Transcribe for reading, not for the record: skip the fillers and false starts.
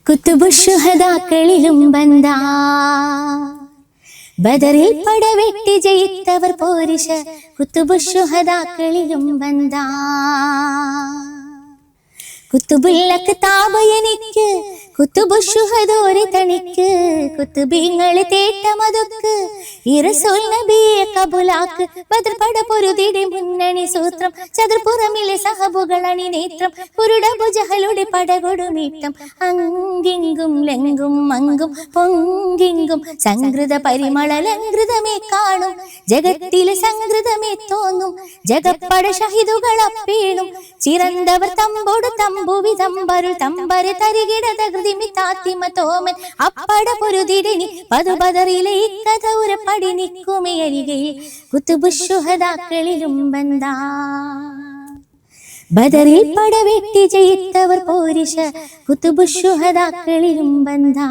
കുത്തുബുശുഹദാക്കളിലും Banda ബദറിൽ പടവെട്ടി ജയിത്തവർ പോരിശ കുത്തുബുശുഹദാക്കളിലും Banda കുത്തുബുല്ലക്ക് താപ എനിക്ക് കുത്തുബുശുഹദോരെ തണിക്ക് കുത്തുബീങ്ങളെ തേട്ടമതൊക്ക് ഇറസൂൽ നബിയെ കബുലാക്ക് ബദർ പട പൊരുതിടെ മുന്നണി സൂത്രം ചതുർപുറമിലെ സഹബുകളണി നേത്രം പുരുടബുജഹലുടെ പടകൊടുമീട്ടം അങ്കിങ്കും ലങ്കും മങ്കും പൊങ്കിങ്കും സംഗൃത പരിമളലങ്കൃതമേ കാണും ജഗത്തിലെ സംഗൃതമേ തോന്നും ജഗപ്പട ഷഹിദുകൾ അപ്പീണും ചിറന്തവർ തമ്പോട് തമ്പുവി തമ്പരുൾ തമ്പരെ തരികിട തകൃതിമി തോമൻ അപ്പട പൊരുതിടനി പതുപതറിലെ ഇക്കഥ ഉരപ്പടി നിക്കുമേ അരികയിൽ കുത്തുബുശുഹദാക്കളിലും ബന്ദാ ബദറിൽ പടവെട്ടി ജയിത്തവർ പോരിശ കുത്തുബുശുഹദാക്കളിലും ബന്ദാ.